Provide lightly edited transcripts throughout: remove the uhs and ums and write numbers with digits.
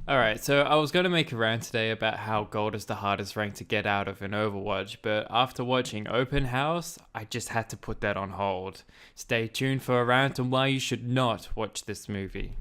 Alright, so I was going to make a rant today about how gold is the hardest rank to get out of in Overwatch, but after watching Open House, I just had to put that on hold. Stay tuned for a rant on why you should not watch this movie.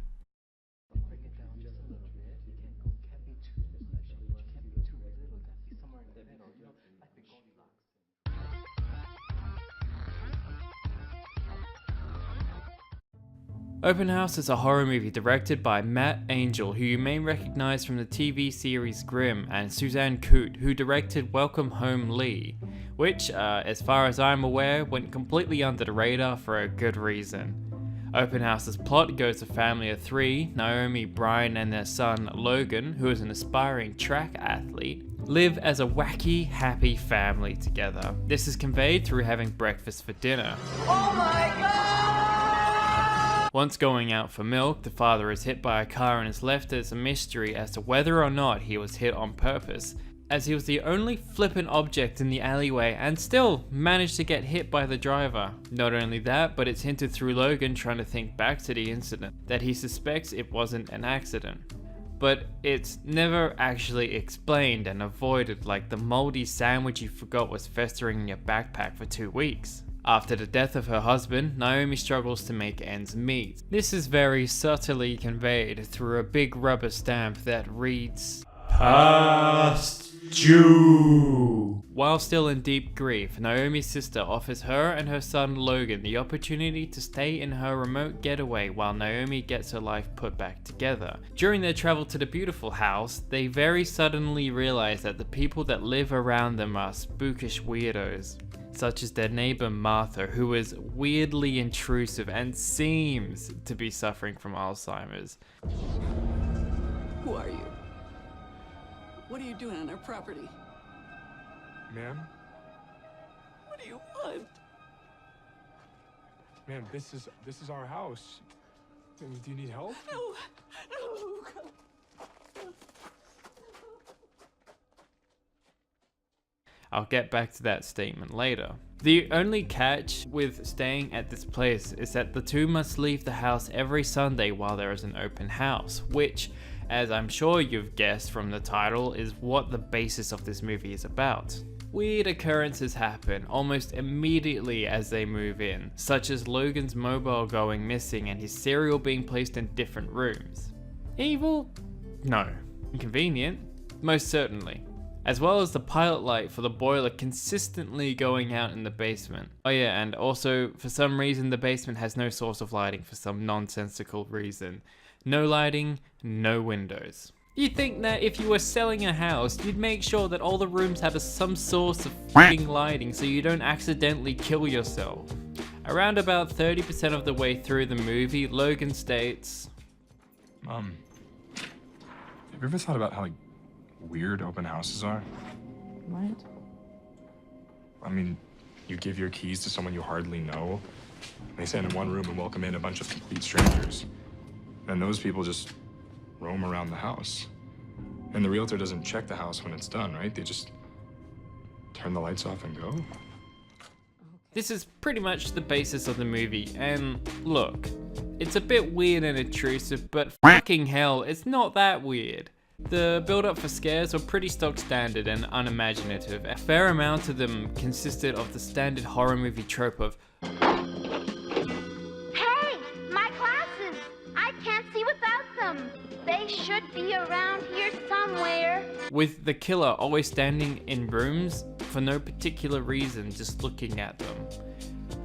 Open House is a horror movie directed by Matt Angel, who you may recognize from the TV series Grimm, and Suzanne Coote, who directed Welcome Home Lee, which, as far as I'm aware, went completely under the radar for a good reason. Open House's plot goes a family of three, Naomi, Brian, and their son Logan, who is an aspiring track athlete, live as a wacky, happy family together. This is conveyed through having breakfast for dinner. Oh my god! Once going out for milk, the father is hit by a car and is left as a mystery as to whether or not he was hit on purpose, as he was the only flippant object in the alleyway and still managed to get hit by the driver. Not only that, but it's hinted through Logan trying to think back to the incident that he suspects it wasn't an accident. But it's never actually explained and avoided, like the moldy sandwich you forgot was festering in your backpack for 2 weeks. After the death of her husband, Naomi struggles to make ends meet. This is very subtly conveyed through a big rubber stamp that reads, "Past due." While still in deep grief, Naomi's sister offers her and her son Logan the opportunity to stay in her remote getaway while Naomi gets her life put back together. During their travel to the beautiful house, they very suddenly realize that the people that live around them are spookish weirdos, such as their neighbor Martha, who is weirdly intrusive and seems to be suffering from Alzheimer's. Who are you? What are you doing on our property? Ma'am? What do you want? Ma'am, this is our house. Do you need help? No, no, God. I'll get back to that statement later. The only catch with staying at this place is that the two must leave the house every Sunday while there is an open house, which, as I'm sure you've guessed from the title, is what the basis of this movie is about. Weird occurrences happen almost immediately as they move in, such as Logan's mobile going missing and his cereal being placed in different rooms. Evil? No. Inconvenient? Most certainly. As well as the pilot light for the boiler consistently going out in the basement. Oh yeah, and also, for some reason the basement has no source of lighting for some nonsensical reason. No lighting, no windows. You'd think that if you were selling a house, you'd make sure that all the rooms have some source of f***ing lighting so you don't accidentally kill yourself. Around about 30% of the way through the movie, Logan states, Have you ever thought about how, weird open houses are? What? I mean, you give your keys to someone you hardly know. They stand in one room and welcome in a bunch of complete strangers. Then those people just roam around the house. And the realtor doesn't check the house when it's done, right? They just turn the lights off and go. This is pretty much the basis of the movie, and look, it's a bit weird and intrusive, but fucking hell, it's not that weird. The build-up for scares were pretty stock standard and unimaginative. A fair amount of them consisted of the standard horror movie trope of, Hey, my glasses! I can't see without them. They should be around here somewhere. with the killer always standing in rooms for no particular reason, just looking at them.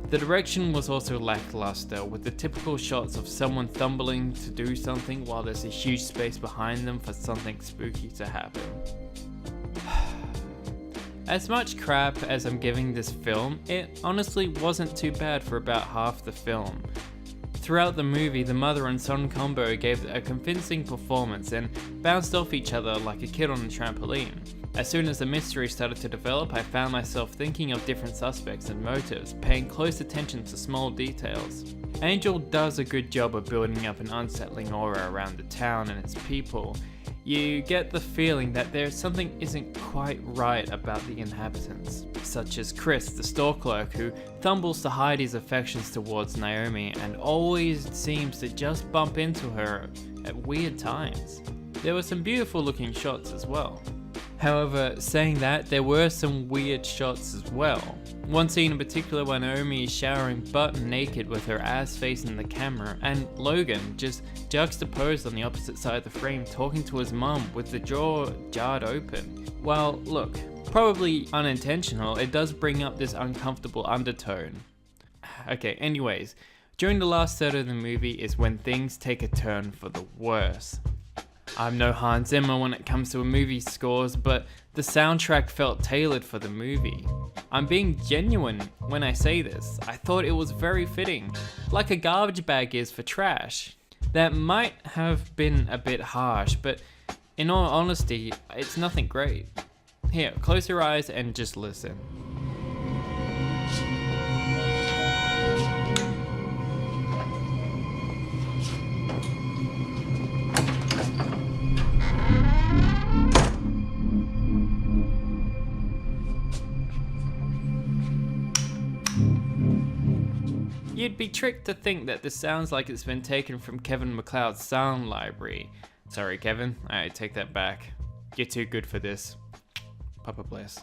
The direction was also lackluster, with the typical shots of someone stumbling to do something while there's a huge space behind them for something spooky to happen. As much crap as I'm giving this film, it honestly wasn't too bad for about half the film. Throughout the movie, the mother and son combo gave a convincing performance and bounced off each other like a kid on a trampoline. As soon as the mystery started to develop, I found myself thinking of different suspects and motives, paying close attention to small details. Angel does a good job of building up an unsettling aura around the town and its people. You get the feeling that there's something isn't quite right about the inhabitants, such as Chris, the store clerk, who fumbles to hide his affections towards Naomi and always seems to just bump into her at weird times. there were some beautiful looking shots as well. However, saying that, there were some weird shots as well. One scene in particular where Naomi is showering butt naked with her ass facing the camera, and Logan just juxtaposed on the opposite side of the frame talking to his mum with the jaw jarred open. Well, look, probably unintentional, it does bring up this uncomfortable undertone. Okay, anyways, during the last third of the movie is when things take a turn for the worse. I'm no Hans Zimmer when it comes to movie scores, but the soundtrack felt tailored for the movie. I'm being genuine when I say this. I thought it was very fitting, like a garbage bag is for trash. That might have been a bit harsh, but in all honesty, it's nothing great. Here, close your eyes and just listen. You'd be tricked to think that this sounds like it's been taken from Kevin MacLeod's sound library. Sorry, Kevin, I take that back. You're too good for this. Papa bless.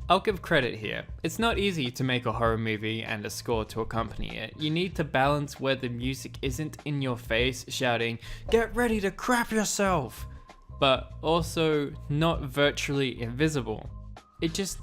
I'll give credit here. It's not easy to make a horror movie and a score to accompany it. You need to balance where the music isn't in your face shouting, "Get ready to crap yourself!" but also not virtually invisible. It just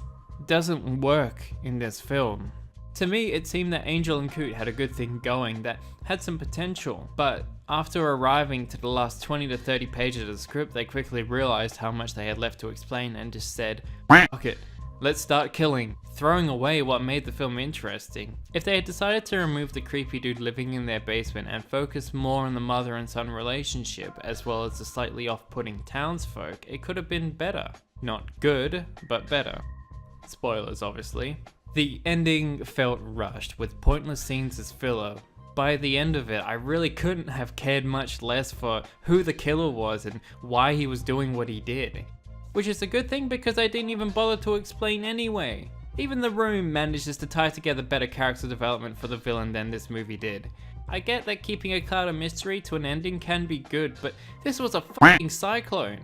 doesn't work in this film. To me, it seemed that Angel and Coot had a good thing going that had some potential, but after arriving to the last 20 to 30 pages of the script, they quickly realized how much they had left to explain and just said, "Fuck it, let's start killing," throwing away what made the film interesting. If they had decided to remove the creepy dude living in their basement and focus more on the mother and son relationship, as well as the slightly off-putting townsfolk, it could have been better. Not good, but better. Spoilers, obviously. The ending felt rushed, with pointless scenes as filler. By the end of it, I really couldn't have cared much less for who the killer was and why he was doing what he did. Which is a good thing because I didn't even bother to explain anyway. Even The Room manages to tie together better character development for the villain than this movie did. I get that keeping a cloud of mystery to an ending can be good, but this was a fucking cyclone.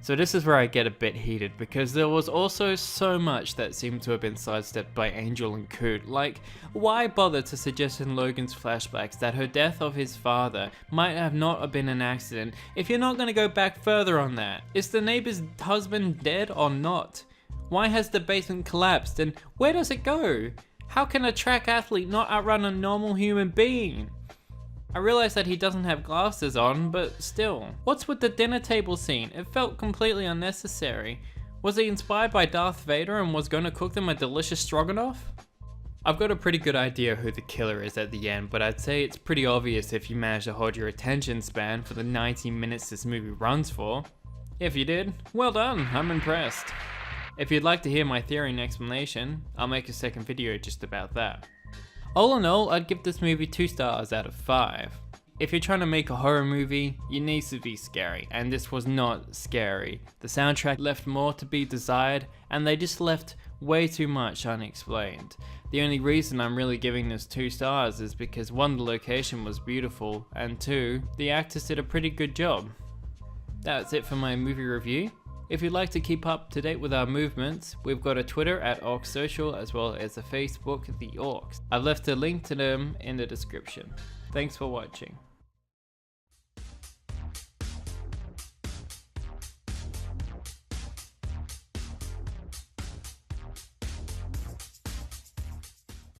So this is where I get a bit heated, because there was also so much that seemed to have been sidestepped by Angel and Coot. Like, why bother to suggest in Logan's flashbacks that her death of his father might have not been an accident if you're not going to go back further on that? Is the neighbor's husband dead or not? Why has the basement collapsed and where does it go? How can a track athlete not outrun a normal human being? I realize that he doesn't have glasses on, but still. What's with the dinner table scene? It felt completely unnecessary. Was he inspired by Darth Vader and was going to cook them a delicious stroganoff? I've got a pretty good idea who the killer is at the end, but I'd say it's pretty obvious if you manage to hold your attention span for the 90 minutes this movie runs for. If you did, well done, I'm impressed. If you'd like to hear my theory and explanation, I'll make a second video just about that. All in all, I'd give this movie 2 stars out of 5. If you're trying to make a horror movie, it needs to be scary, and this was not scary. The soundtrack left more to be desired, and they just left way too much unexplained. The only reason I'm really giving this 2 stars is because 1, the location was beautiful, and 2, the actors did a pretty good job. That's it for my movie review. If you'd like to keep up to date with our movements, we've got a Twitter at AUKS Social as well as a Facebook, the AUKS. I've left a link to them in the description. Thanks for watching.